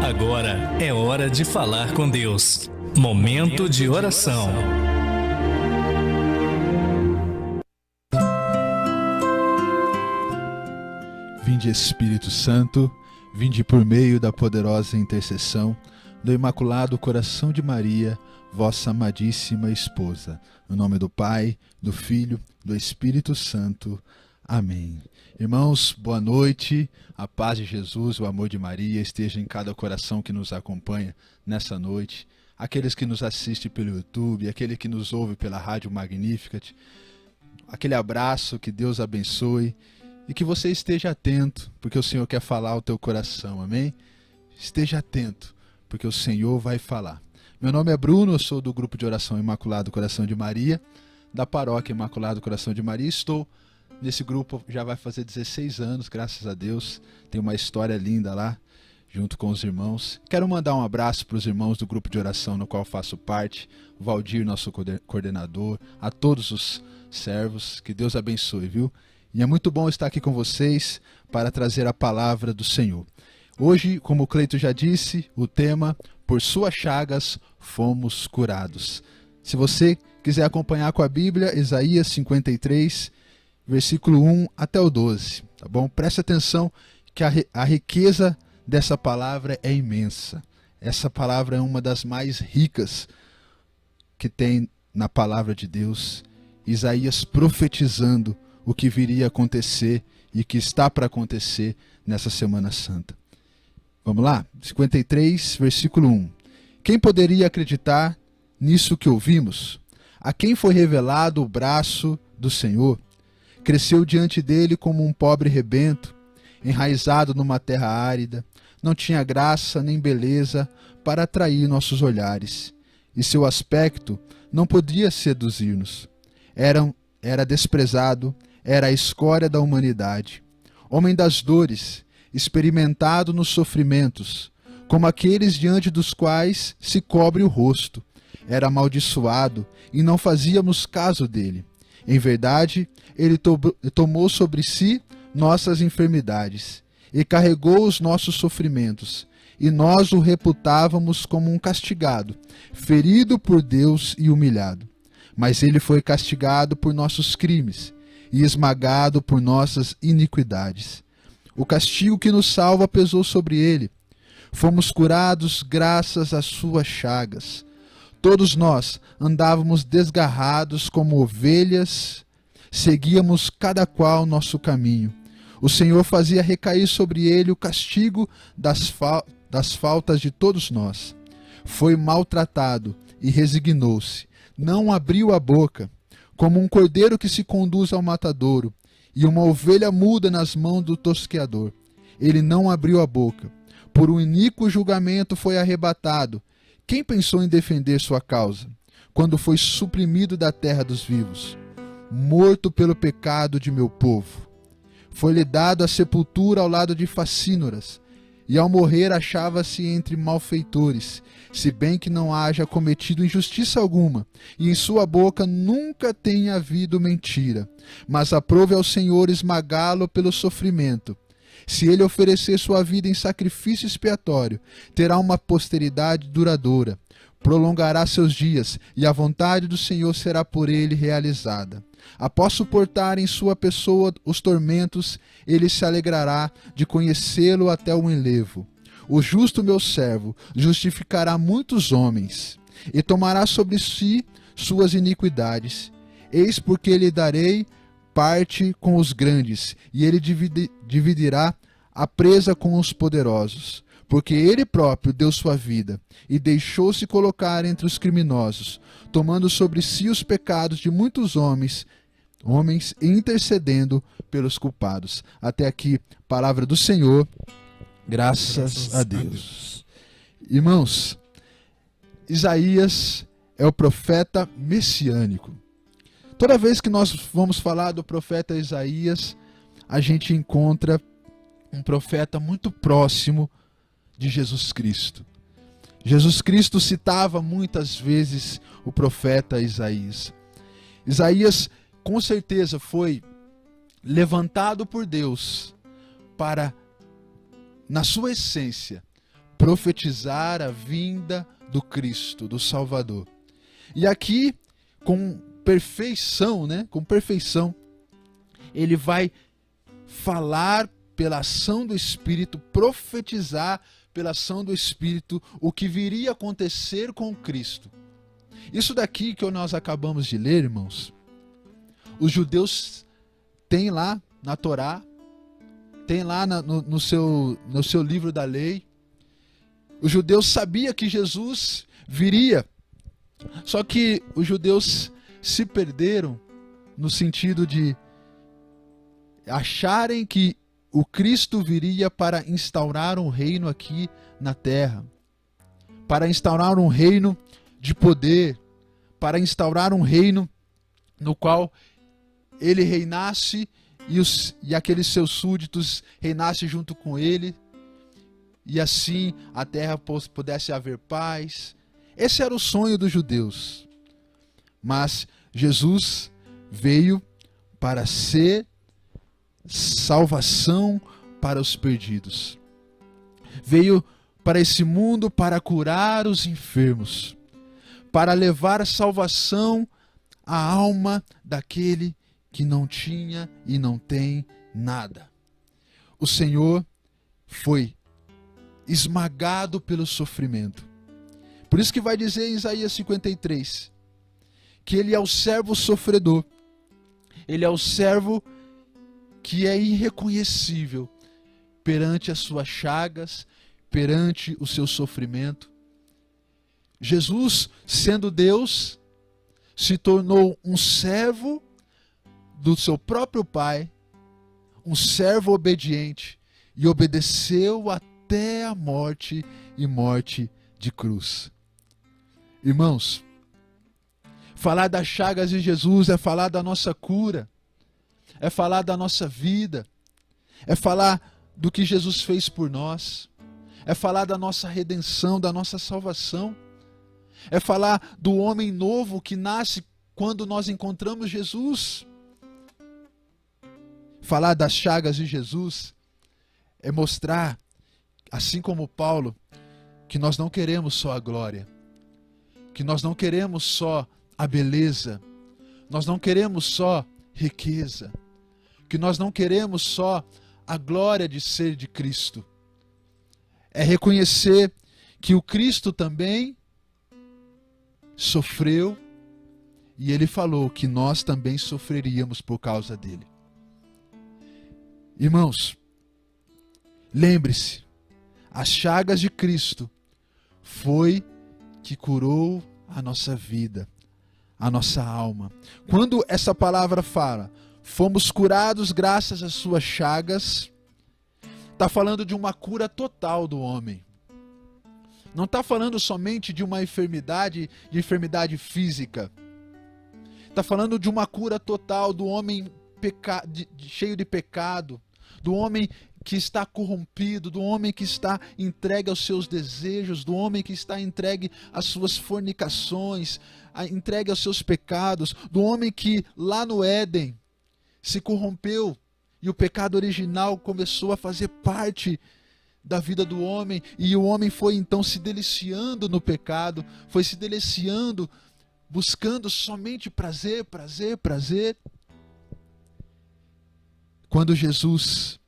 Agora é hora de falar com Deus. Momento de oração. Vinde, Espírito Santo, vinde por meio da poderosa intercessão do Imaculado Coração de Maria, vossa amadíssima esposa. No nome do Pai, do Filho, do Espírito Santo. Amém. Irmãos, boa noite. A paz de Jesus, o amor de Maria esteja em cada coração que nos acompanha nessa noite. Aqueles que nos assistem pelo YouTube, aquele que nos ouve pela Rádio Magnificat. Aquele abraço, que Deus abençoe e que você esteja atento, porque o Senhor quer falar ao teu coração, amém? Esteja atento, porque o Senhor vai falar. Meu nome é Bruno, eu sou do grupo de oração Imaculado Coração de Maria, da paróquia Imaculado Coração de Maria. Estou nesse grupo, já vai fazer 16 anos, graças a Deus. Tem uma história linda lá, junto com os irmãos. Quero mandar um abraço para os irmãos do grupo de oração no qual faço parte, o Valdir, nosso coordenador, a todos os servos, que Deus abençoe, viu? E é muito bom estar aqui com vocês para trazer a palavra do Senhor. Hoje, como o Cleito já disse, o tema, por suas chagas fomos curados. Se você quiser acompanhar com a Bíblia, Isaías 53, versículo 1 até o 12, tá bom? Preste atenção que a riqueza dessa palavra é imensa. Essa palavra é uma das mais ricas que tem na palavra de Deus. Isaías profetizando o que viria a acontecer e que está para acontecer nessa Semana Santa. Vamos lá? 53, versículo 1. Quem poderia acreditar nisso que ouvimos? A quem foi revelado o braço do Senhor? Cresceu diante dele como um pobre rebento, enraizado numa terra árida. Não tinha graça nem beleza para atrair nossos olhares, e seu aspecto não podia seduzir-nos. Era desprezado, era a escória da humanidade. Homem das dores, experimentado nos sofrimentos, como aqueles diante dos quais se cobre o rosto. Era amaldiçoado e não fazíamos caso dele. Em verdade, ele tomou sobre si nossas enfermidades e carregou os nossos sofrimentos, e nós o reputávamos como um castigado, ferido por Deus e humilhado. Mas ele foi castigado por nossos crimes e esmagado por nossas iniquidades. O castigo que nos salva pesou sobre ele. Fomos curados graças às suas chagas. Todos nós andávamos desgarrados como ovelhas, seguíamos cada qual nosso caminho. O Senhor fazia recair sobre ele o castigo das faltas de todos nós. Foi maltratado e resignou-se. Não abriu a boca, como um cordeiro que se conduz ao matadouro, e uma ovelha muda nas mãos do tosqueador. Ele não abriu a boca. Por um iníquo julgamento foi arrebatado. Quem pensou em defender sua causa, quando foi suprimido da terra dos vivos? Morto pelo pecado de meu povo. Foi-lhe dado a sepultura ao lado de facínoras, e ao morrer achava-se entre malfeitores, se bem que não haja cometido injustiça alguma, e em sua boca nunca tenha havido mentira. Mas aprove ao Senhor esmagá-lo pelo sofrimento. Se ele oferecer sua vida em sacrifício expiatório, terá uma posteridade duradoura, prolongará seus dias, e a vontade do Senhor será por ele realizada. Após suportar em sua pessoa os tormentos, ele se alegrará de conhecê-lo até o enlevo. O justo meu servo justificará muitos homens, e tomará sobre si suas iniquidades. Eis porque lhe darei parte com os grandes, e ele dividirá a presa com os poderosos. Porque ele próprio deu sua vida, e deixou-se colocar entre os criminosos, tomando sobre si os pecados de muitos homens e intercedendo pelos culpados. Até aqui, palavra do Senhor, graças a Deus. Irmãos, Isaías é o profeta messiânico. Toda vez que nós vamos falar do profeta Isaías, a gente encontra um profeta muito próximo de Jesus Cristo. Jesus Cristo citava muitas vezes o profeta Isaías. Isaías, com certeza, foi levantado por Deus para, na sua essência, profetizar a vinda do Cristo, do Salvador. E aqui, com perfeição, ele vai falar pela ação do Espírito, profetizar pela ação do Espírito o que viria a acontecer com Cristo. Isso daqui que nós acabamos de ler, irmãos, os judeus têm lá na Torá, tem lá no seu livro da lei. Os judeus sabiam que Jesus viria, só que os judeus se perderam no sentido de acharem que o Cristo viria para instaurar um reino aqui na terra, para instaurar um reino de poder, para instaurar um reino no qual ele reinasse e aqueles seus súditos reinassem junto com ele, e assim a terra pudesse haver paz. Esse era o sonho dos judeus. Mas Jesus veio para ser salvação para os perdidos. Veio para esse mundo para curar os enfermos, para levar a salvação à alma daquele que não tinha e não tem nada. O Senhor foi esmagado pelo sofrimento. Por isso que vai dizer em Isaías 53, que ele é o servo sofredor. Ele é o servo que é irreconhecível perante as suas chagas, perante o seu sofrimento. Jesus, sendo Deus, se tornou um servo do seu próprio Pai, um servo obediente, e obedeceu até a morte e morte de cruz. Irmãos, falar das chagas de Jesus é falar da nossa cura, é falar da nossa vida, é falar do que Jesus fez por nós, é falar da nossa redenção, da nossa salvação, é falar do homem novo que nasce quando nós encontramos Jesus. Falar das chagas de Jesus é mostrar, assim como Paulo, que nós não queremos só a glória, que nós não queremos só a beleza, nós não queremos só riqueza, que nós não queremos só a glória de ser de Cristo. É reconhecer que o Cristo também sofreu e ele falou que nós também sofreríamos por causa dele. Irmãos, lembre-se, as chagas de Cristo foi que curou a nossa vida, a nossa alma. Quando essa palavra fala, fomos curados graças às suas chagas, está falando de uma cura total do homem. Não está falando somente de uma enfermidade, de enfermidade física. Está falando de uma cura total do homem cheio de pecado, do homem que está corrompido, do homem que está entregue aos seus desejos, do homem que está entregue às suas fornicações, entregue aos seus pecados, do homem que lá no Éden se corrompeu e o pecado original começou a fazer parte da vida do homem, e o homem foi então se deliciando no pecado, foi se deliciando, buscando somente prazer, prazer, prazer. Quando Jesus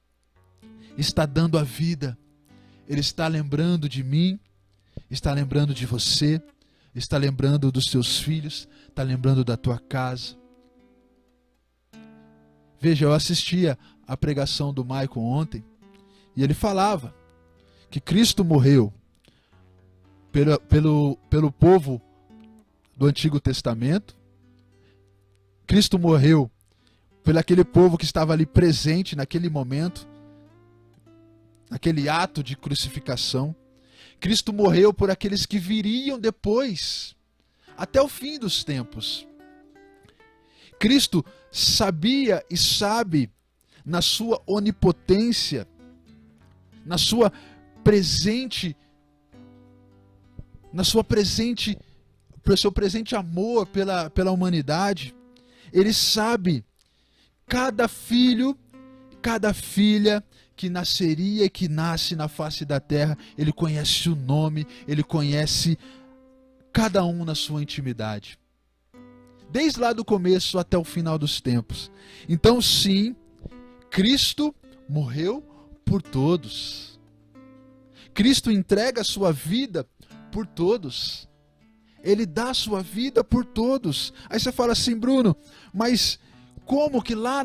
está dando a vida, Ele está lembrando de mim, está lembrando de você, está lembrando dos seus filhos, está lembrando da tua casa. Veja, eu assistia a pregação do Michael ontem, e ele falava que Cristo morreu pelo povo do Antigo Testamento. Cristo morreu pelo aquele povo que estava ali presente naquele momento, naquele ato de crucificação. Cristo morreu por aqueles que viriam depois, até o fim dos tempos. Cristo sabia e sabe, na sua onipotência, no seu presente amor pela humanidade, Ele sabe cada filho, cada filha que nasceria e que nasce na face da terra. Ele conhece o nome, ele conhece cada um na sua intimidade, desde lá do começo até o final dos tempos. Então sim, Cristo morreu por todos. Cristo entrega a sua vida por todos. Ele dá a sua vida por todos. Aí você fala assim, Bruno, mas como que lá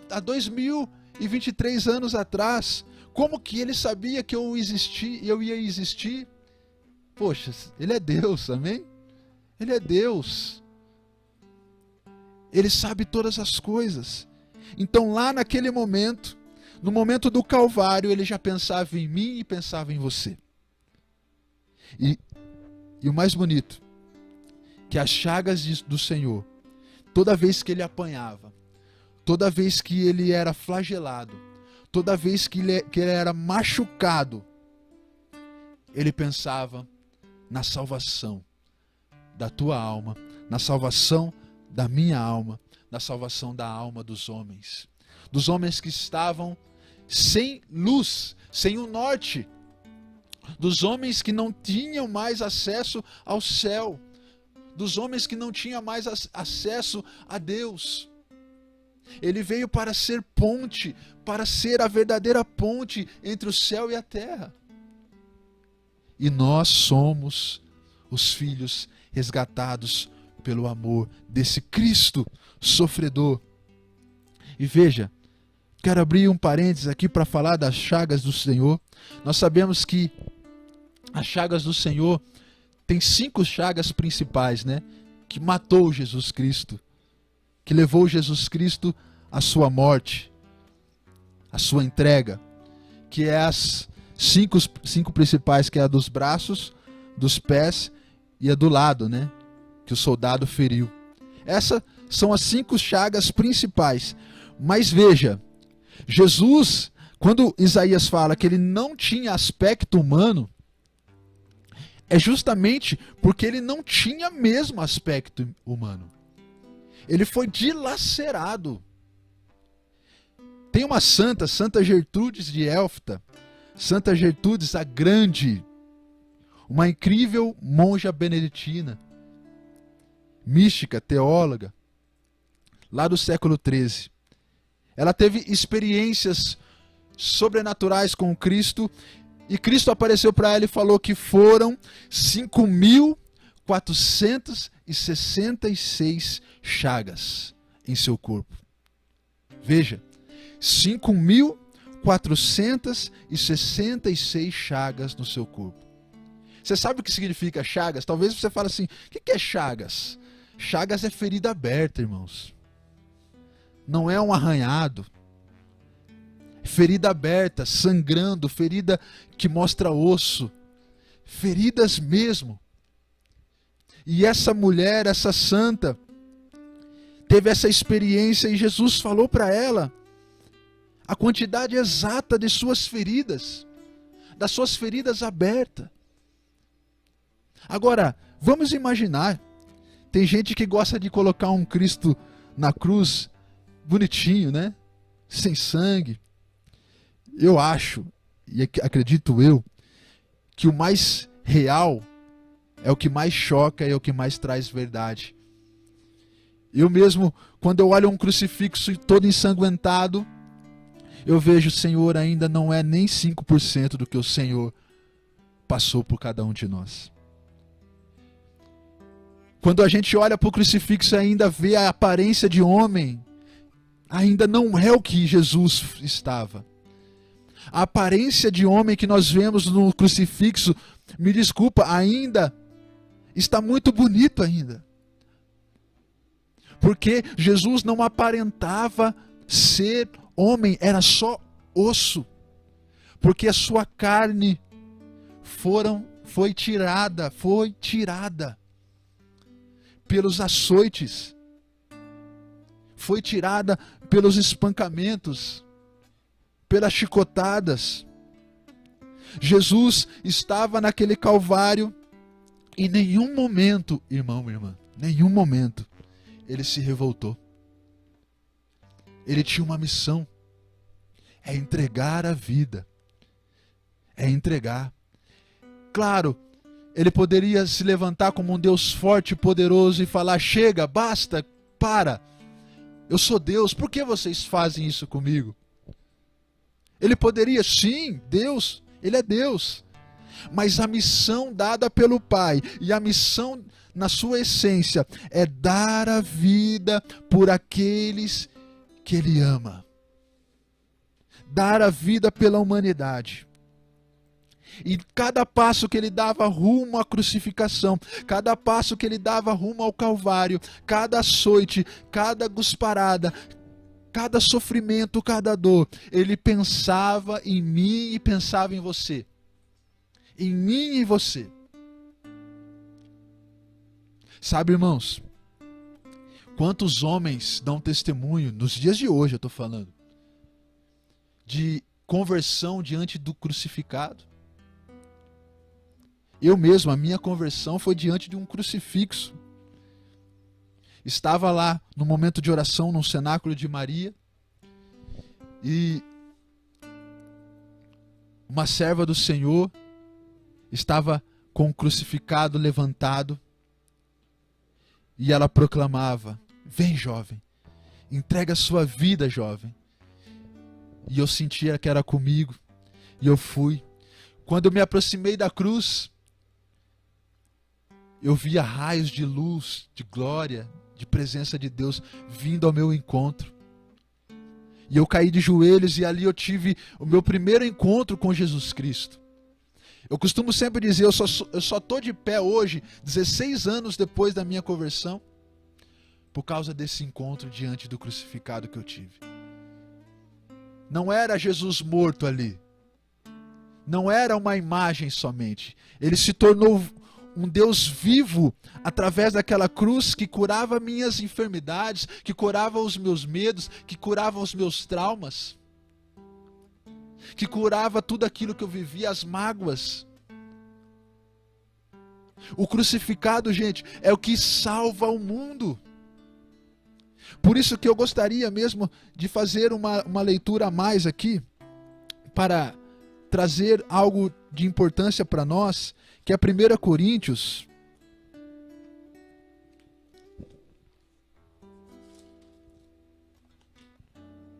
há 2023 anos atrás, como que ele sabia que eu ia existir? Poxa, ele é Deus, amém? Ele é Deus. Ele sabe todas as coisas. Então lá naquele momento, no momento do Calvário, ele já pensava em mim e pensava em você. E o mais bonito, que as chagas do Senhor, toda vez que ele apanhava, toda vez que ele era flagelado, toda vez que ele era machucado, ele pensava na salvação da tua alma, na salvação da minha alma, na salvação da alma dos homens que estavam sem luz, sem o norte, dos homens que não tinham mais acesso ao céu, dos homens que não tinham mais acesso a Deus. Ele veio para ser ponte, para ser a verdadeira ponte entre o céu e a terra. E nós somos os filhos resgatados pelo amor desse Cristo sofredor. E veja, quero abrir um parênteses aqui para falar das chagas do Senhor. Nós sabemos que as chagas do Senhor tem 5 chagas principais, né? Que matou Jesus Cristo, que levou Jesus Cristo à sua morte, à sua entrega, que é as 5 principais, que é a dos braços, dos pés e a do lado, né? Que o soldado feriu. Essas são as 5 chagas principais. Mas veja, Jesus, quando Isaías fala que ele não tinha aspecto humano, é justamente porque ele não tinha mesmo aspecto humano. Ele foi dilacerado. Tem uma santa, Santa Gertrudes de Elfta, Santa Gertrudes a Grande, uma incrível monja beneditina, mística, teóloga, lá do século XIII. Ela teve experiências sobrenaturais com Cristo, e Cristo apareceu para ela e falou que foram 5.466 chagas em seu corpo. Veja, 5.466 chagas no seu corpo. Você sabe o que significa chagas? Talvez você fale assim, o que é chagas? Chagas é ferida aberta, irmãos. Não é um arranhado. Ferida aberta, sangrando, ferida que mostra osso. Feridas mesmo. E essa mulher, essa santa, teve essa experiência e Jesus falou para ela a quantidade exata de suas feridas, das suas feridas abertas. Agora, vamos imaginar, tem gente que gosta de colocar um Cristo na cruz bonitinho, né? Sem sangue. Eu acho, e acredito eu, que o mais real é o que mais choca e é o que mais traz verdade. Eu mesmo, quando eu olho um crucifixo todo ensanguentado, eu vejo, o Senhor ainda não é nem 5% do que o Senhor passou por cada um de nós. Quando a gente olha para o crucifixo e ainda vê a aparência de homem, ainda não é o que Jesus estava. A aparência de homem que nós vemos no crucifixo, me desculpa, ainda está muito bonito ainda. Porque Jesus não aparentava ser homem, era só osso. Porque a sua carne foi tirada pelos açoites, foi tirada pelos espancamentos, pelas chicotadas. Jesus estava naquele Calvário e em nenhum momento, irmão, irmã, nenhum momento ele se revoltou. Ele tinha uma missão. É entregar a vida. É entregar. Claro, ele poderia se levantar como um Deus forte e poderoso e falar: chega, basta, para. Eu sou Deus, por que vocês fazem isso comigo? Ele poderia, sim, Deus, ele é Deus. Mas a missão dada pelo Pai, e a missão na sua essência, é dar a vida por aqueles que ele ama. Dar a vida pela humanidade. E cada passo que ele dava rumo à crucificação, cada passo que ele dava rumo ao Calvário, cada açoite, cada cusparada, cada sofrimento, cada dor, ele pensava em mim e pensava em você. Em mim e em você. Sabe, irmãos, quantos homens dão testemunho, nos dias de hoje eu estou falando, de conversão diante do crucificado? Eu mesmo, a minha conversão foi diante de um crucifixo. Estava lá no momento de oração, num cenáculo de Maria, e uma serva do Senhor estava com o crucificado levantado, e ela proclamava: vem, jovem, entrega a sua vida, jovem. E eu sentia que era comigo, e eu fui. Quando eu me aproximei da cruz, eu via raios de luz, de glória, de presença de Deus vindo ao meu encontro. E eu caí de joelhos, e ali eu tive o meu primeiro encontro com Jesus Cristo. Eu costumo sempre dizer, eu só estou de pé hoje, 16 anos depois da minha conversão, por causa desse encontro diante do crucificado que eu tive. Não era Jesus morto ali. Não era uma imagem somente. Ele se tornou um Deus vivo através daquela cruz que curava minhas enfermidades, que curava os meus medos, que curava os meus traumas, que curava tudo aquilo que eu vivia, as mágoas. O crucificado, gente, é o que salva o mundo. Por isso que eu gostaria mesmo de fazer uma leitura a mais aqui, para trazer algo de importância para nós, que é 1 Coríntios.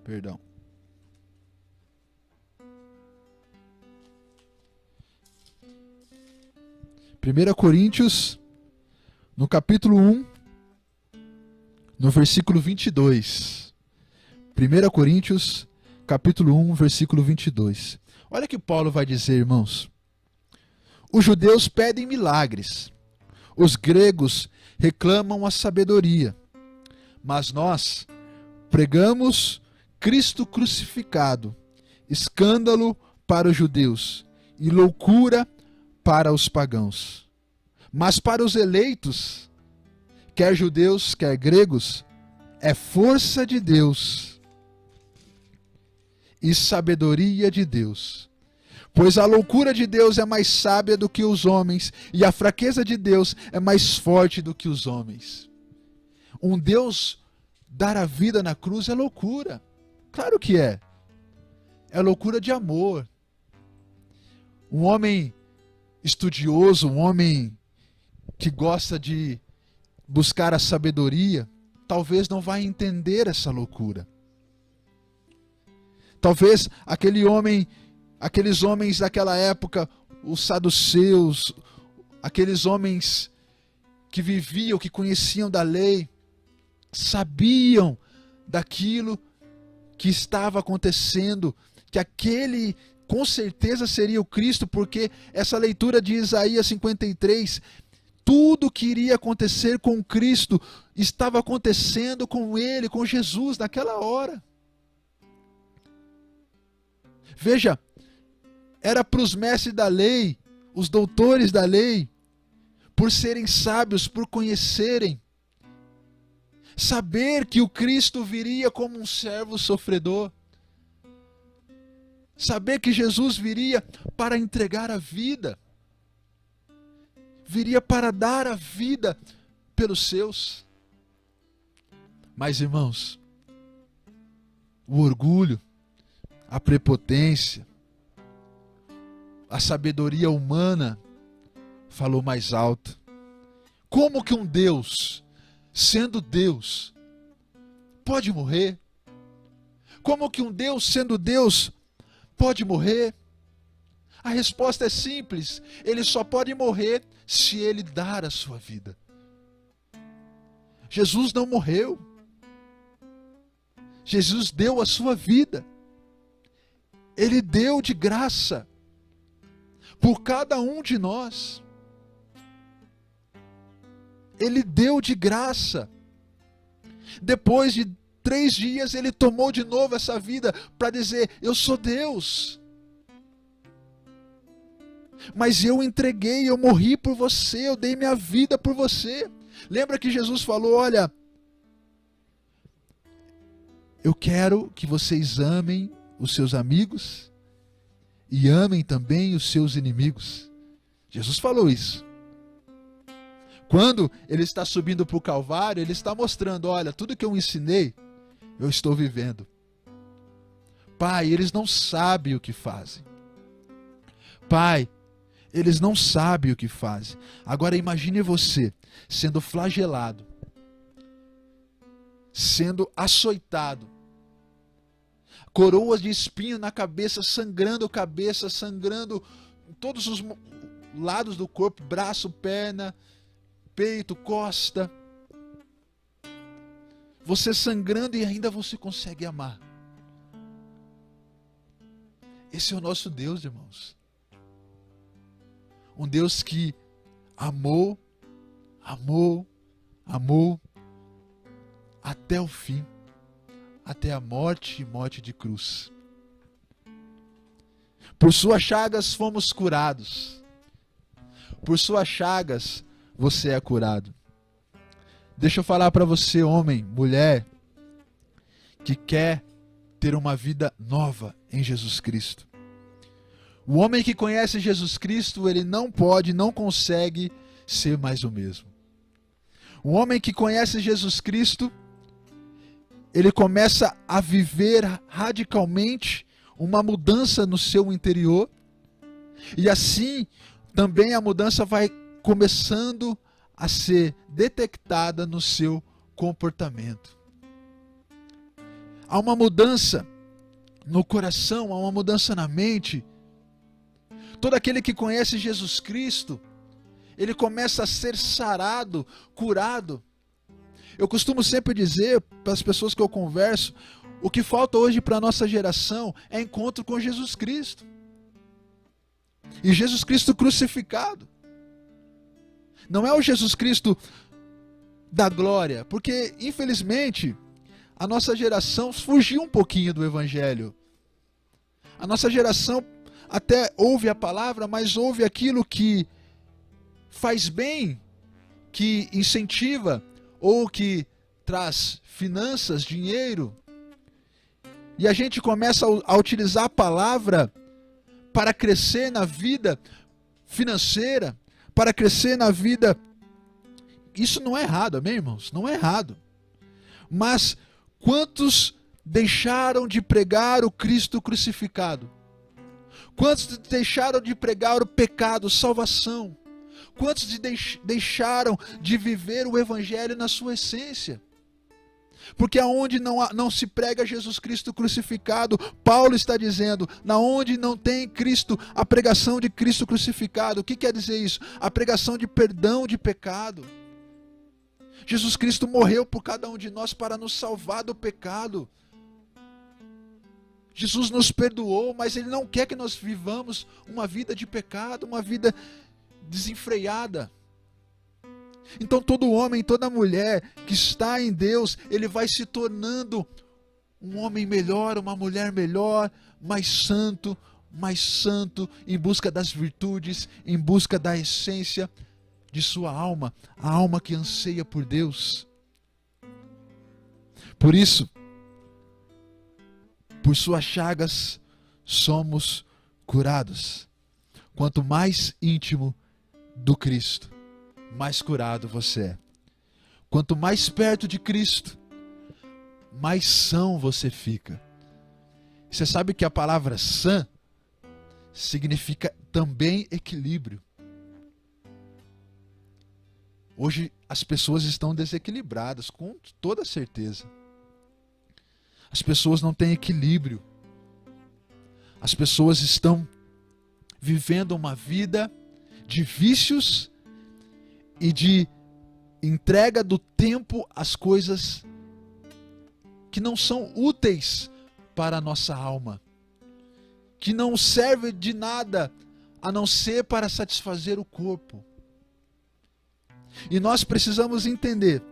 Perdão. Primeira Coríntios, no capítulo 1, no versículo 22. 1 Coríntios, capítulo 1, versículo 22. Olha o que Paulo vai dizer, irmãos. Os judeus pedem milagres, os gregos reclamam a sabedoria, mas nós pregamos Cristo crucificado, escândalo para os judeus e loucura para os pagãos. Mas para os eleitos, quer judeus, quer gregos, é força de Deus e sabedoria de Deus. Pois a loucura de Deus é mais sábia do que os homens, e a fraqueza de Deus é mais forte do que os homens. Um Deus dar a vida na cruz é loucura. Claro que é. É loucura de amor. Um homem estudioso, um homem que gosta de buscar a sabedoria, talvez não vai entender essa loucura. Talvez aqueles homens daquela época, os saduceus, aqueles homens que viviam, que conheciam da lei, sabiam daquilo que estava acontecendo, que aquele com certeza seria o Cristo, porque essa leitura de Isaías 53, tudo que iria acontecer com Cristo estava acontecendo com ele, com Jesus naquela hora. Veja, era para os mestres da lei, os doutores da lei, por serem sábios, por conhecerem, saber que o Cristo viria como um servo sofredor, saber que Jesus viria para entregar a vida, viria para dar a vida pelos seus. Mas, irmãos, o orgulho, a prepotência, a sabedoria humana falou mais alto. Como que um Deus, sendo Deus, pode morrer? Como que um Deus, sendo Deus, pode morrer? A resposta é simples: ele só pode morrer se ele dar a sua vida. Jesus não morreu. Jesus deu a sua vida. Ele deu de graça por cada um de nós. Ele deu de graça. Depois de 3 dias, ele tomou de novo essa vida para dizer: eu sou Deus. Mas eu entreguei, eu morri por você, eu dei minha vida por você. Lembra que Jesus falou: olha, eu quero que vocês amem os seus amigos e amem também os seus inimigos. Jesus falou isso. Quando ele está subindo para o Calvário, ele está mostrando: olha, tudo que eu ensinei, eu estou vivendo. Pai, eles não sabem o que fazem. Pai, eles não sabem o que fazem. Agora imagine você sendo flagelado, sendo açoitado, coroas de espinho na cabeça, sangrando em todos os lados do corpo, braço, perna, peito, costa. Você sangrando e ainda você consegue amar. Esse é o nosso Deus, irmãos. Um Deus que amou até o fim, até a morte e morte de cruz. Por suas chagas fomos curados. Por suas chagas você é curado. Deixa eu falar para você, homem, mulher, que quer ter uma vida nova em Jesus Cristo. O homem que conhece Jesus Cristo, ele não consegue ser mais o mesmo. O homem que conhece Jesus Cristo, ele começa a viver radicalmente uma mudança no seu interior. E assim, também a mudança vai começando a ser detectada no seu comportamento. Há uma mudança no coração, há uma mudança na mente. Todo aquele que conhece Jesus Cristo, ele começa a ser sarado, curado. Eu costumo sempre dizer para as pessoas que eu converso, o que falta hoje para a nossa geração é encontro com Jesus Cristo. E Jesus Cristo crucificado. Não é o Jesus Cristo da glória, porque infelizmente a nossa geração fugiu um pouquinho do Evangelho. A nossa geração até ouve a palavra, mas ouve aquilo que faz bem, que incentiva ou que traz finanças, dinheiro. E a gente começa a utilizar a palavra para crescer na vida financeira, para crescer na vida. Isso não é errado, amém, irmãos? Não é errado. Mas quantos deixaram de pregar o Cristo crucificado? Quantos deixaram de pregar o pecado, salvação? Quantos deixaram de viver o Evangelho na sua essência? Porque aonde não se prega Jesus Cristo crucificado, Paulo está dizendo, na onde não tem Cristo, a pregação de Cristo crucificado. O que quer dizer isso? A pregação de perdão de pecado. Jesus Cristo morreu por cada um de nós para nos salvar do pecado. Jesus nos perdoou, mas Ele não quer que nós vivamos uma vida de pecado, uma vida desenfreada. Então todo homem, toda mulher que está em Deus, ele vai se tornando um homem melhor, uma mulher melhor, mais santo, em busca das virtudes, em busca da essência de sua alma, a alma que anseia por Deus. Por isso, por suas chagas somos curados. Quanto mais íntimo do Cristo, mais curado você é. Quanto mais perto de Cristo, mais são você fica. Você sabe que a palavra sã significa também equilíbrio. Hoje as pessoas estão desequilibradas, com toda certeza. As pessoas não têm equilíbrio. As pessoas estão vivendo uma vida de vícios e de entrega do tempo às coisas que não são úteis para a nossa alma, que não servem de nada a não ser para satisfazer o corpo. E nós precisamos entender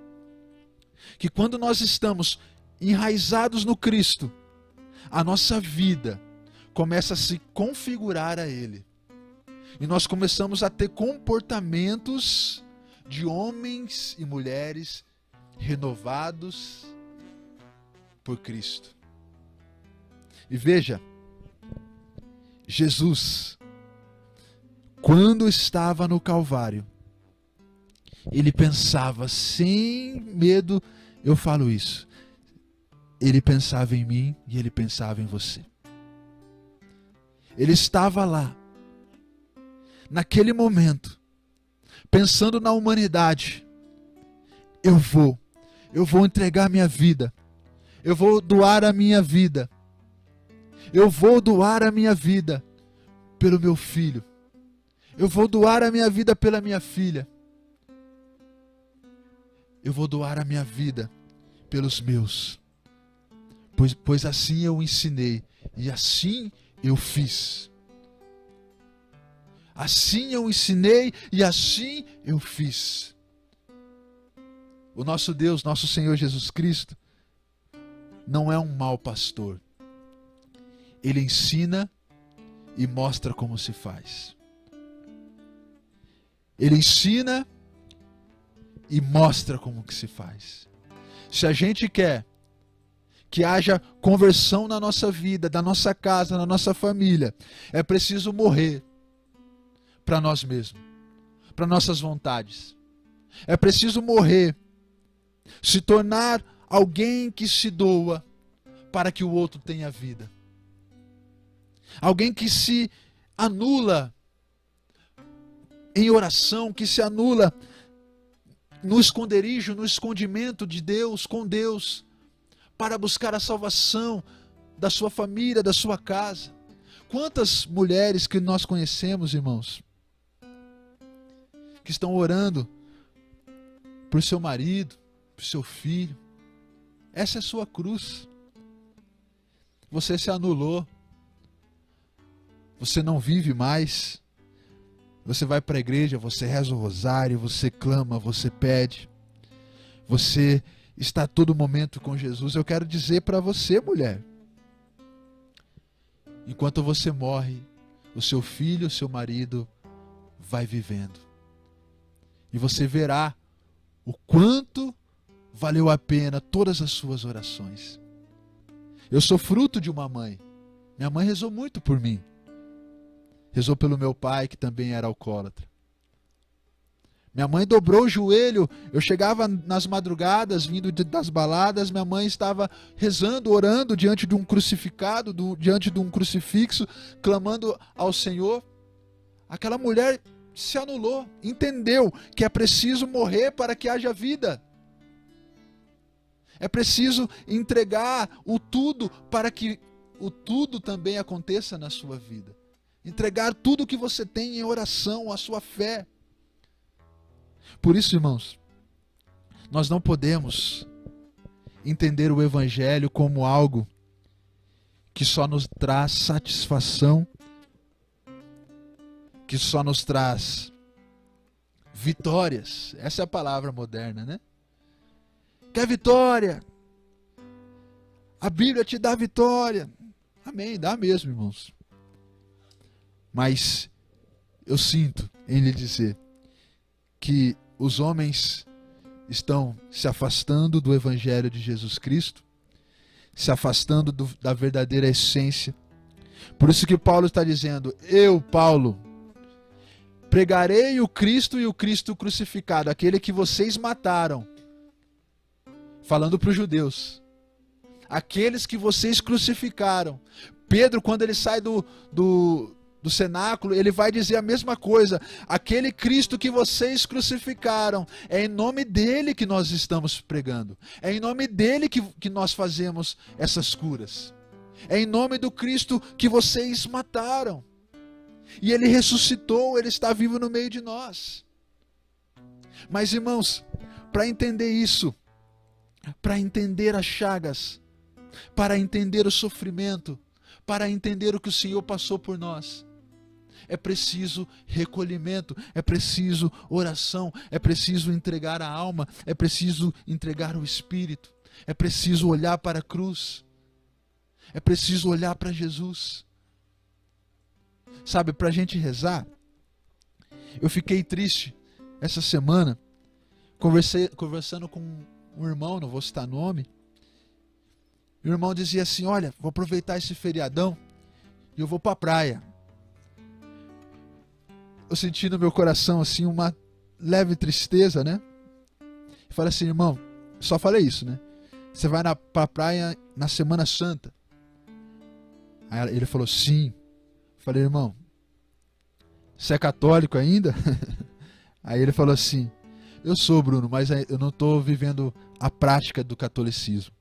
que quando nós estamos enraizados no Cristo, a nossa vida começa a se configurar a Ele. E nós começamos a ter comportamentos de homens e mulheres renovados por Cristo. E veja, Jesus, quando estava no Calvário, ele pensava, sem medo, eu falo isso, ele pensava em mim e ele pensava em você. Ele estava lá, naquele momento, pensando na humanidade. Eu vou entregar minha vida. Eu vou doar a minha vida. Eu vou doar a minha vida pelo meu filho. Eu vou doar a minha vida pela minha filha. Eu vou doar a minha vida pelos meus. Pois assim eu ensinei e assim eu fiz. Assim eu ensinei e assim eu fiz. O nosso Deus, nosso Senhor Jesus Cristo, não é um mau pastor. Ele ensina e mostra como se faz. Ele ensina e mostra como que se faz. Se a gente quer que haja conversão na nossa vida, da nossa casa, na nossa família, é preciso morrer para nós mesmos, para nossas vontades. É preciso morrer, se tornar alguém que se doa para que o outro tenha vida. Alguém que se anula em oração, que se anula no esconderijo, no escondimento de Deus, com Deus, para buscar a salvação da sua família, da sua casa. Quantas mulheres que nós conhecemos, irmãos, que estão orando por seu marido, por seu filho. Essa é a sua cruz. Você se anulou. Você não vive mais. Você vai para a igreja, você reza o rosário, você clama, você pede. Você está a todo momento com Jesus. Eu quero dizer para você, mulher, enquanto você morre, o seu filho, o seu marido vai vivendo. E você verá o quanto valeu a pena todas as suas orações. Eu sou fruto de uma mãe. Minha mãe rezou muito por mim. Rezou pelo meu pai, que também era alcoólatra. Minha mãe dobrou o joelho. Eu chegava nas madrugadas, vindo das baladas, minha mãe estava rezando, orando diante de um crucificado, diante de um crucifixo, clamando ao Senhor. Aquela mulher se anulou, entendeu que é preciso morrer para que haja vida. É preciso entregar o tudo para que o tudo também aconteça na sua vida. Entregar tudo que você tem em oração, a sua fé. Por isso, irmãos, nós não podemos entender o Evangelho como algo que só nos traz satisfação, que só nos traz vitórias. Essa é a palavra moderna, né? Quer vitória? A Bíblia te dá vitória. Amém, dá mesmo, irmãos. Mas eu sinto em lhe dizer que os homens estão se afastando do Evangelho de Jesus Cristo, se afastando da verdadeira essência. Por isso que Paulo está dizendo: eu, Paulo, pregarei o Cristo e o Cristo crucificado, aquele que vocês mataram. Falando para os judeus. aqueles que vocês crucificaram. Pedro, quando ele sai do cenáculo, ele vai dizer a mesma coisa. Aquele Cristo que vocês crucificaram, é em nome dele que nós estamos pregando. É em nome dele que nós fazemos essas curas. É em nome do Cristo que vocês mataram. E ele ressuscitou, ele está vivo no meio de nós. Mas, irmãos, para entender isso, para entender as chagas, para entender o sofrimento, para entender o que o Senhor passou por nós, é preciso recolhimento, é preciso oração, é preciso entregar a alma, é preciso entregar o espírito, é preciso olhar para a cruz, é preciso olhar para Jesus. Sabe, para a gente rezar, eu fiquei triste essa semana, conversando com um irmão, não vou citar nome. E o irmão dizia assim: olha, vou aproveitar esse feriadão e eu vou para a praia. Eu senti no meu coração assim uma leve tristeza, né? E falei assim: irmão, só falei isso, né? Você vai para a praia na Semana Santa? Aí ele falou: sim. Falei: irmão, você é católico ainda? Aí ele falou assim: eu sou, Bruno, mas eu não estou vivendo a prática do catolicismo.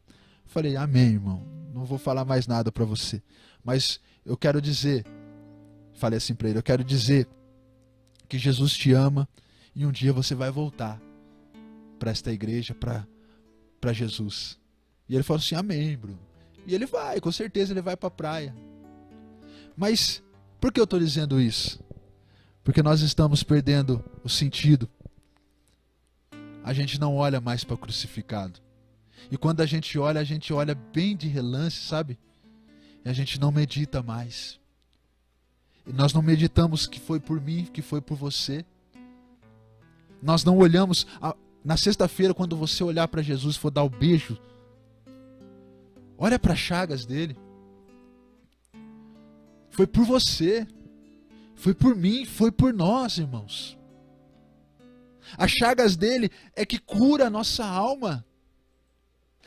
Falei: amém, irmão, não vou falar mais nada para você, mas eu quero dizer, falei assim para ele, eu quero dizer que Jesus te ama e um dia você vai voltar para esta igreja, para Jesus. E ele falou assim: amém, Bruno. E ele vai, com certeza ele vai para a praia. Mas por que eu estou dizendo isso? Porque nós estamos perdendo o sentido. A gente não olha mais para o crucificado. E quando a gente olha bem de relance, sabe? E a gente não medita mais. E nós não meditamos que foi por mim, que foi por você. Nós não olhamos. Na sexta-feira, quando você olhar para Jesus e for dar o beijo, olha para as chagas dele. Foi por você. Foi por mim, foi por nós, irmãos. As chagas dele é que cura a nossa alma.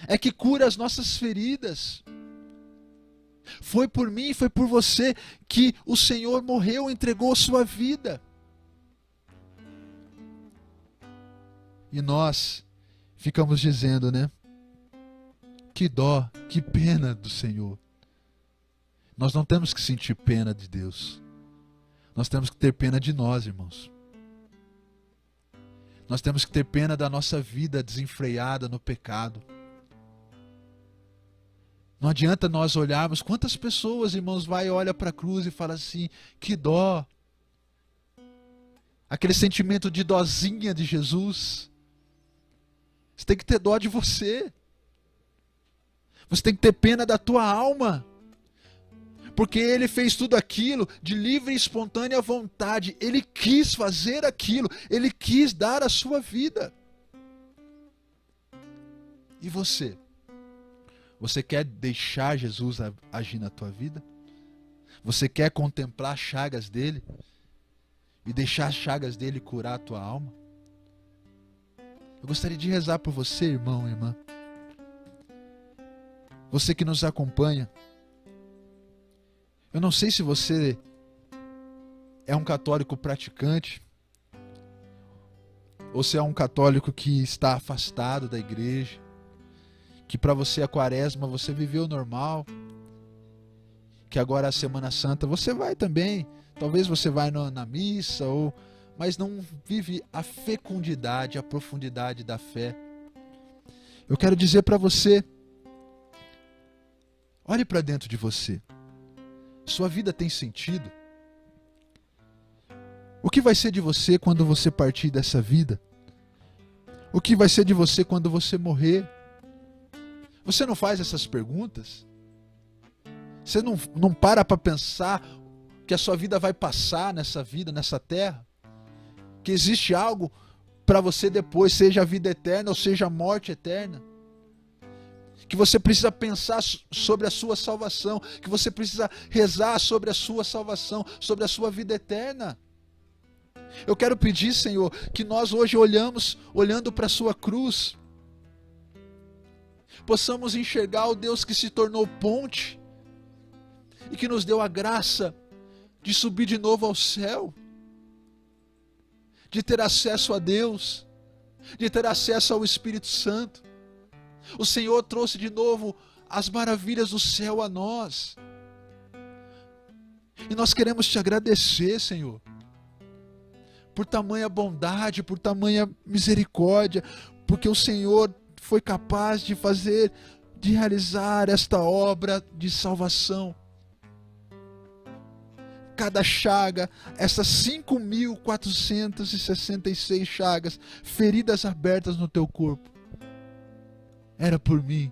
É que cura as nossas feridas. Foi por mim, foi por você que o Senhor morreu, entregou a sua vida. E nós ficamos dizendo, né? Que dó, que pena do Senhor. Nós não temos que sentir pena de Deus. Nós temos que ter pena de nós, irmãos. Nós temos que ter pena da nossa vida desenfreada no pecado. Não adianta nós olharmos quantas pessoas, irmãos, vai e olha para a cruz e fala assim: que dó. Aquele sentimento de dózinha de Jesus. Você tem que ter dó de você. Você tem que ter pena da tua alma. Porque ele fez tudo aquilo de livre e espontânea vontade. Ele quis fazer aquilo. Ele quis dar a sua vida. E você? Você quer deixar Jesus agir na tua vida? Você quer contemplar as chagas dele? E deixar as chagas dele curar a tua alma? Eu gostaria de rezar por você, irmão e irmã. Você que nos acompanha. Eu não sei se você é um católico praticante, ou se é um católico que está afastado da igreja, que para você a quaresma você viveu normal, que agora a Semana Santa você vai também, talvez você vai na missa, mas não vive a fecundidade, a profundidade da fé. Eu quero dizer para você, olhe para dentro de você. Sua vida tem sentido? O que vai ser de você quando você partir dessa vida? O que vai ser de você quando você morrer? Você não faz essas perguntas? Você não para pensar que a sua vida vai passar nessa vida, nessa terra? Que existe algo para você depois, seja a vida eterna ou seja a morte eterna? Que você precisa pensar sobre a sua salvação, que você precisa rezar sobre a sua salvação, sobre a sua vida eterna. Eu quero pedir, Senhor, que nós hoje olhando para a sua cruz, possamos enxergar o Deus que se tornou ponte e que nos deu a graça de subir de novo ao céu, de ter acesso a Deus, de ter acesso ao Espírito Santo. O Senhor trouxe de novo as maravilhas do céu a nós. E nós queremos te agradecer, Senhor, por tamanha bondade, por tamanha misericórdia, porque o Senhor foi capaz de realizar esta obra de salvação. Cada chaga, essas 5.466 chagas, feridas abertas no teu corpo, era por mim,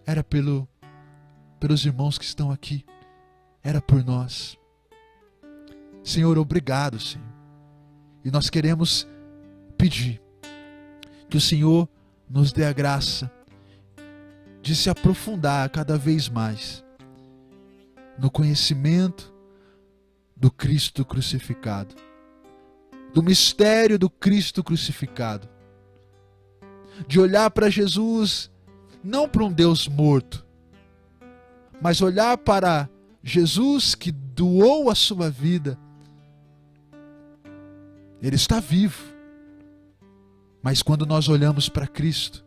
era pelos irmãos que estão aqui, era por nós. Senhor, obrigado, Senhor. E nós queremos pedir que o Senhor nos dê a graça de se aprofundar cada vez mais no conhecimento do Cristo crucificado, do mistério do Cristo crucificado, de olhar para Jesus não para um Deus morto, mas olhar para Jesus que doou a sua vida. Ele está vivo, mas quando nós olhamos para Cristo,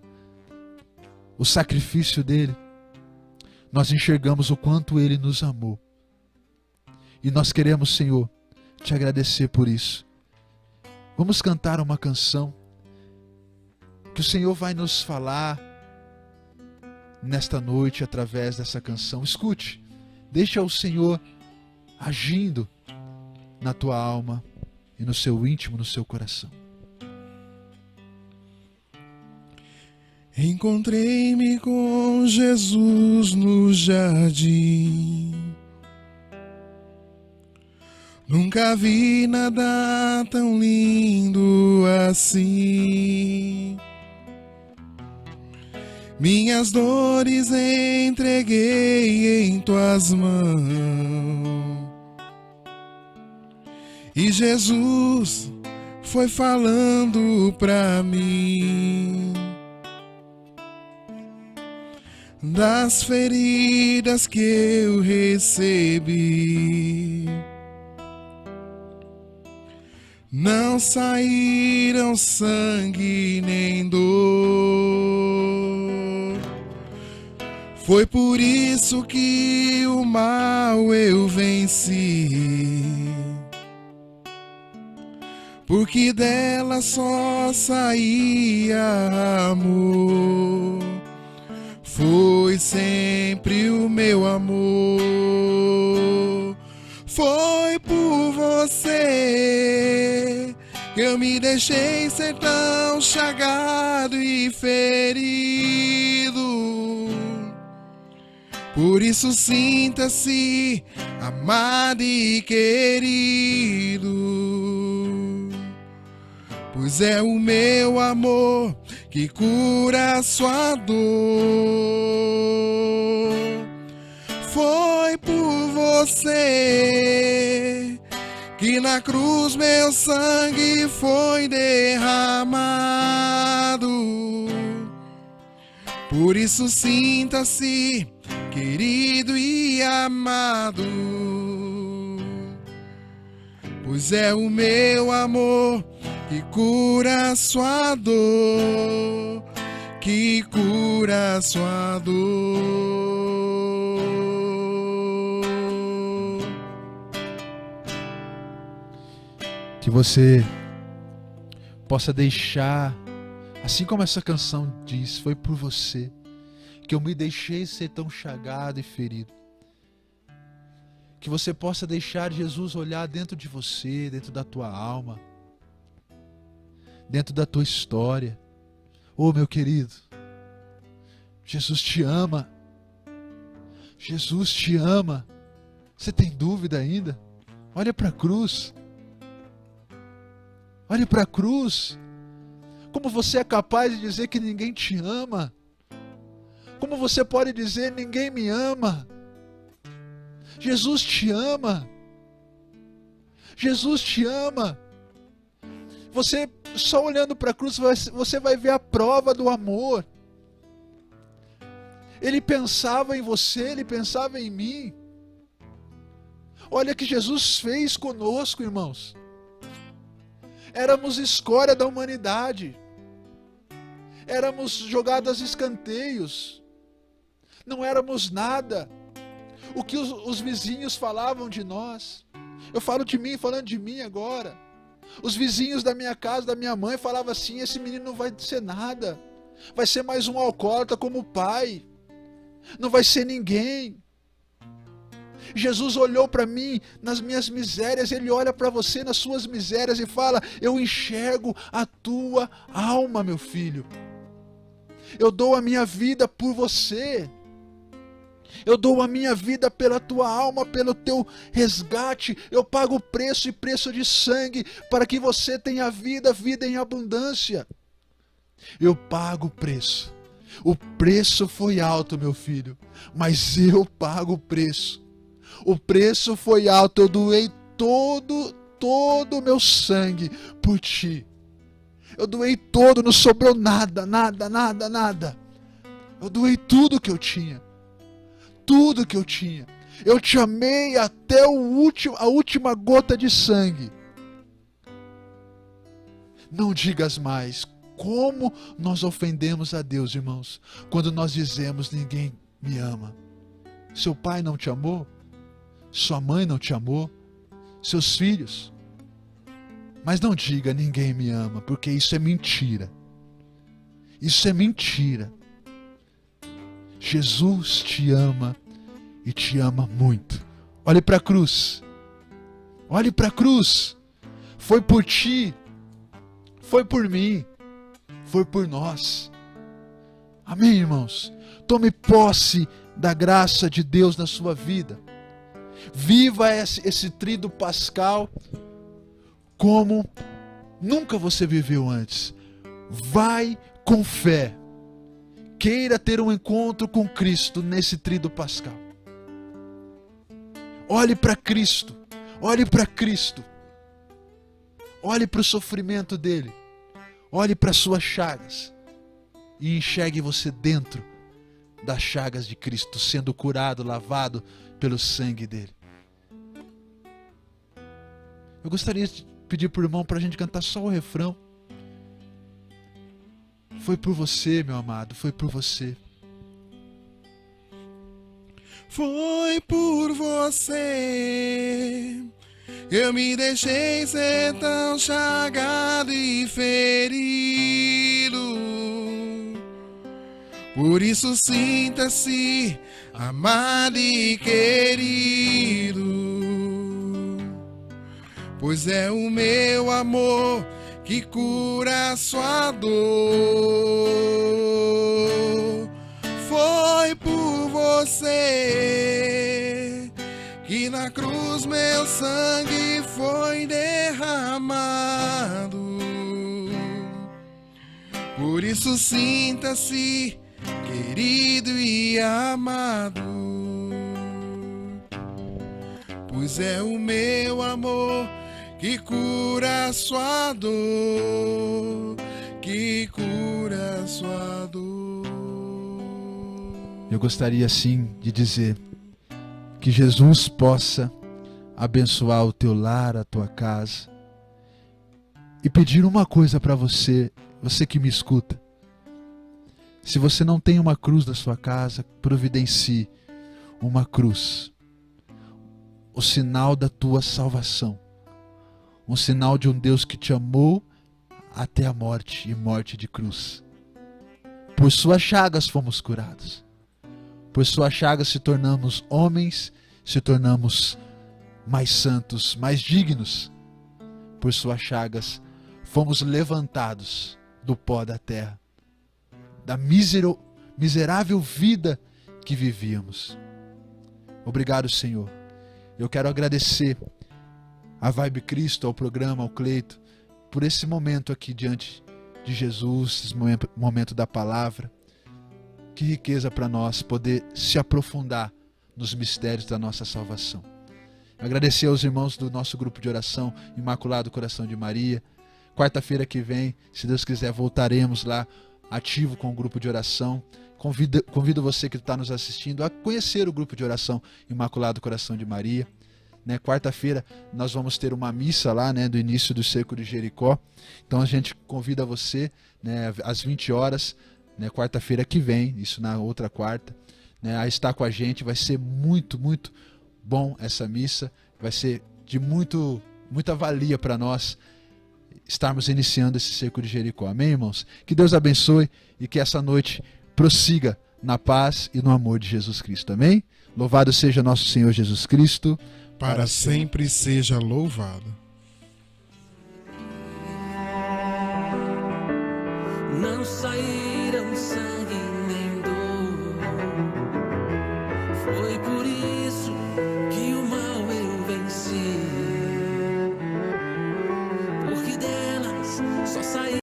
o sacrifício dele, nós enxergamos o quanto ele nos amou. E nós queremos, Senhor, te agradecer por isso. Vamos cantar uma canção que o Senhor vai nos falar nesta noite através dessa canção. Escute, deixa o Senhor agindo na tua alma e no seu íntimo, no seu coração. Encontrei-me com Jesus no jardim. Nunca vi nada tão lindo assim. Minhas dores entreguei em tuas mãos. E Jesus foi falando pra mim das feridas que eu recebi. Não saíram sangue nem dor. Foi por isso que o mal eu venci, porque dela só saía amor. Foi sempre o meu amor. Foi por você que eu me deixei ser tão chagado e ferido. Por isso sinta-se amado e querido, pois é o meu amor que cura a sua dor. Foi por você que na cruz meu sangue foi derramado. Por isso sinta-se querido e amado, pois é o meu amor que cura a sua dor, que cura a sua dor. Que você possa deixar, assim como essa canção diz, foi por você que eu me deixei ser tão chagado e ferido. Que você possa deixar Jesus olhar dentro de você, dentro da tua alma, dentro da tua história. Oh, meu querido, Jesus te ama. Jesus te ama. Você tem dúvida ainda? Olha para a cruz. Olhe para a cruz. Como você é capaz de dizer que ninguém te ama? Como você pode dizer ninguém me ama? Jesus te ama. Jesus te ama. Você só olhando para a cruz, você vai ver a prova do amor. Ele pensava em você, Ele pensava em mim. Olha o que Jesus fez conosco, irmãos. Éramos escória da humanidade. Éramos jogados a escanteios. Não éramos nada. O que os vizinhos falavam de nós. Eu falo de mim, falando de mim agora. Os vizinhos da minha casa, da minha mãe, falavam assim: esse menino não vai ser nada. Vai ser mais um alcoólatra como o pai. Não vai ser ninguém. Jesus olhou para mim nas minhas misérias. Ele olha para você nas suas misérias e fala: eu enxergo a tua alma, meu filho. Eu dou a minha vida por você. Eu dou a minha vida pela tua alma, pelo teu resgate. Eu pago o preço e preço de sangue para que você tenha vida, vida em abundância. Eu pago o preço. O preço foi alto, meu filho, mas eu pago o preço. O preço foi alto, eu doei todo o meu sangue por ti. Eu doei todo, não sobrou nada. Eu doei tudo que eu tinha. Tudo que eu tinha. Eu te amei até a última gota de sangue. Não digas mais. Como nós ofendemos a Deus, irmãos, quando nós dizemos: ninguém me ama. Seu pai não te amou? Sua mãe não te amou? Seus filhos? Mas não diga: ninguém me ama, porque isso é mentira. Isso é mentira. Jesus te ama e te ama muito. Olhe para a cruz. Olhe para a cruz. Foi por ti. Foi por mim. Foi por nós. Amém, irmãos? Tome posse da graça de Deus na sua vida. Viva esse tríduo pascal como nunca você viveu antes. Vai com fé. Queira ter um encontro com Cristo nesse tríduo pascal. Olhe para Cristo. Olhe para Cristo. Olhe para o sofrimento dele. Olhe para as suas chagas. E enxergue você dentro das chagas de Cristo, sendo curado, lavado pelo sangue dele. Eu gostaria de pedir para o irmão para a gente cantar só o refrão. Foi por você, meu amado, foi por você. Foi por você, eu me deixei ser tão chagado e ferido. Por isso sinta-se amado e querido, pois é o meu amor que cura a sua dor. Foi por você que na cruz meu sangue foi derramado. Por isso sinta-se querido e amado, pois é o meu amor que cura a sua dor, que cura a sua dor. Eu gostaria sim de dizer que Jesus possa abençoar o teu lar, a tua casa, e pedir uma coisa para você, você que me escuta. Se você não tem uma cruz na sua casa, providencie uma cruz, o sinal da tua salvação, um sinal de um Deus que te amou até a morte, e morte de cruz. Por suas chagas fomos curados. Por suas chagas se tornamos homens, se tornamos mais santos, mais dignos. Por suas chagas fomos levantados do pó da terra, da miserável vida que vivíamos. Obrigado, Senhor. Eu quero agradecer a Vibe Cristo, ao programa, ao Cleito, por esse momento aqui diante de Jesus, esse momento da palavra. Que riqueza para nós poder se aprofundar nos mistérios da nossa salvação. Agradecer aos irmãos do nosso grupo de oração Imaculado Coração de Maria. Quarta-feira que vem, se Deus quiser, voltaremos lá ativo com o grupo de oração. Convido você que está nos assistindo a conhecer o grupo de oração Imaculado Coração de Maria. Né, quarta-feira nós vamos ter uma missa lá, né, do início do Cerco de Jericó. Então a gente convida você, né, às 20 horas, né, quarta-feira que vem, isso na outra quarta, né, a estar com a gente. Vai ser muito, muito bom essa missa. Vai ser de muita valia para nós estarmos iniciando esse Cerco de Jericó. Amém, irmãos? Que Deus abençoe e que essa noite prossiga na paz e no amor de Jesus Cristo. Amém? Louvado seja nosso Senhor Jesus Cristo. Para sempre seja louvado. Não saíram sangue nem dor, foi por